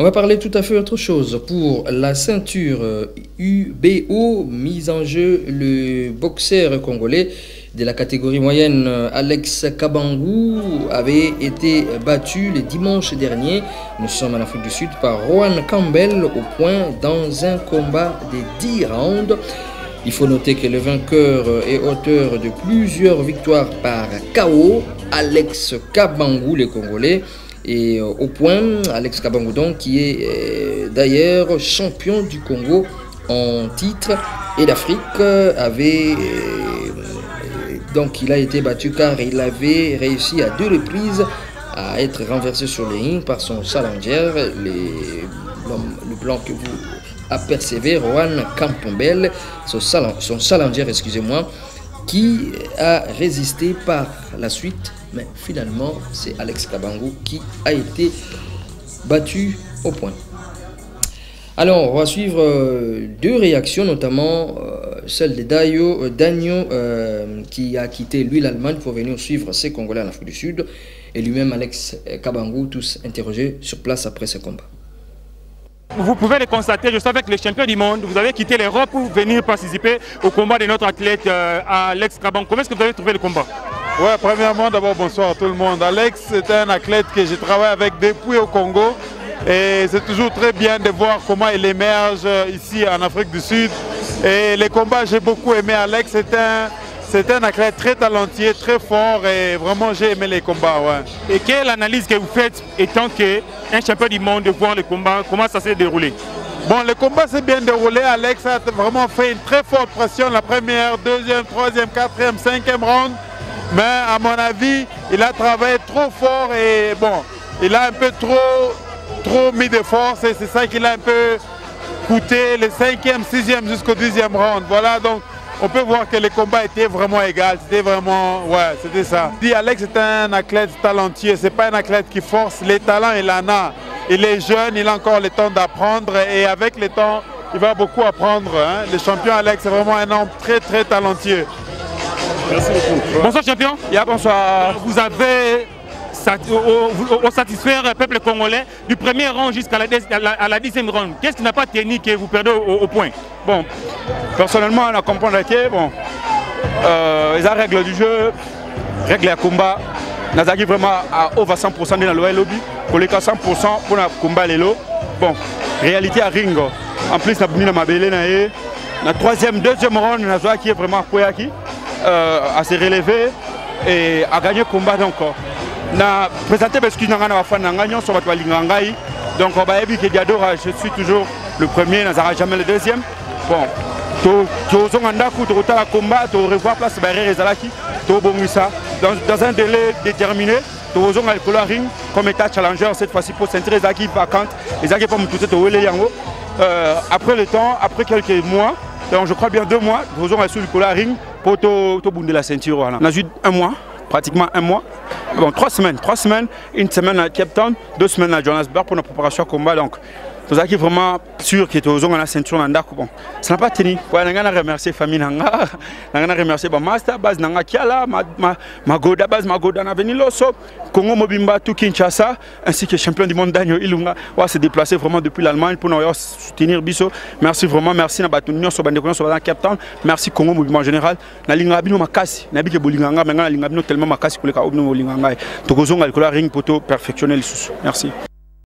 On va parler tout à fait autre chose. Pour la ceinture UBO, mise en jeu, le boxeur congolais de la catégorie moyenne Alex Kabangou avait été battu le dimanche dernier. Nous sommes en Afrique du Sud par Rohan Campbell au point dans un combat de 10 rounds. Il faut noter que le vainqueur est auteur de plusieurs victoires par KO, Alex Kabangou, le Congolais. Et au point, Alex Kabangou donc, qui est d'ailleurs champion du Congo en titre et d'Afrique, donc il a été battu car il avait réussi à 2 reprises à être renversé sur les ring par son challenger, le blanc que vous apercevez, Rohan Campbell, son challenger, excusez-moi, qui a résisté par la suite, mais finalement c'est Alex Kabangou qui a été battu au point. Alors on va suivre 2 réactions, notamment celle de Daniel qui a quitté lui l'Allemagne pour venir suivre ses Congolais en Afrique du Sud, et lui-même Alex Kabangou, tous interrogés sur place après ce combat. Vous pouvez le constater, je savais que le champion du monde, vous avez quitté l'Europe pour venir participer au combat de notre athlète Alex Kabangou. Comment est-ce que vous avez trouvé le combat? Ouais, premièrement, d'abord bonsoir à tout le monde. Alex, c'est un athlète que je travaille avec depuis au Congo. Et c'est toujours très bien de voir comment il émerge ici en Afrique du Sud. Et les combats, j'ai beaucoup aimé Alex. C'est un athlète très talentueux, très fort, et vraiment j'ai aimé les combats. Ouais. Et quelle analyse que vous faites étant qu'un champion du monde de voir le combat, comment ça s'est déroulé? Bon, le combat s'est bien déroulé. Alex a vraiment fait une très forte pression la première, deuxième, troisième, quatrième, cinquième round. Mais à mon avis, il a travaillé trop fort et bon, il a un peu trop mis de force, et c'est ça qui l'a un peu coûté le 5e, 6e jusqu'au 10e round. Voilà, donc on peut voir que le combat était vraiment égal. C'était vraiment, ouais, c'était ça. Alex est un athlète talentueux, c'est pas un athlète qui force. Les talents, il en a. Il est jeune, il a encore le temps d'apprendre, et avec le temps, il va beaucoup apprendre. Hein. Le champion Alex est vraiment un homme très très talentueux. Merci beaucoup. Bonsoir champion. Bonsoir. Vous avez satisfaire le peuple congolais du premier rang jusqu'à la 10e ronde. Qu'est-ce qui n'a pas tenu que vous perdez au point? Bon, personnellement, on a compris que bon, les règles du jeu, règles de combat, nous avons vraiment à over 100% de la loi lobby, pour les 100% pour le combat les lots. Bon, réalité à ring. En plus, nous avons mis la deuxième round, nous avons qui est vraiment à se relever et à gagner le combat encore. Na présenté parce que nous avons fait un gagnant sur votre ligne. Donc on va éviter que je suis toujours le premier, nous n'avons jamais le deuxième. Bon, tu as un combat, tu revois place dans un délai déterminé. Tu as un ring comme état challenger cette fois-ci pour ceinture les équipes vacantes, les équipes pour après le temps, après quelques mois, donc je crois bien 2 mois, tu as sur le ring pour te bounder la ceinture. On a eu 1 mois. Pratiquement 1 mois, bon, 3 semaines, 1 semaine à Cape Town, 2 semaines à Johannesburg pour la préparation au combat. Donc, tout ça qui est vraiment sûr que tu as la ceinture dans le bon, ça n'a pas tenu. Ouais, je remercie la famille, je remercie le master, base Nanga Kiala, Magoda, base Magoda na venu Loso, Congo Mobimba, tout Kinshasa, ainsi que champion du monde Daniel Ilunga, ouais, s'est déplacé vraiment depuis l'Allemagne pour nous soutenir Bisso. Merci vraiment, merci na Batunion sur Bandekon sur Cape Town, merci Congo Mobimba en général. Na linga bino makasi, na bike bolinganga, mais na linga bino tellement makasi pour les ka obno bolinganga. Tokozonga le ring pour perfectionner le sous. Merci.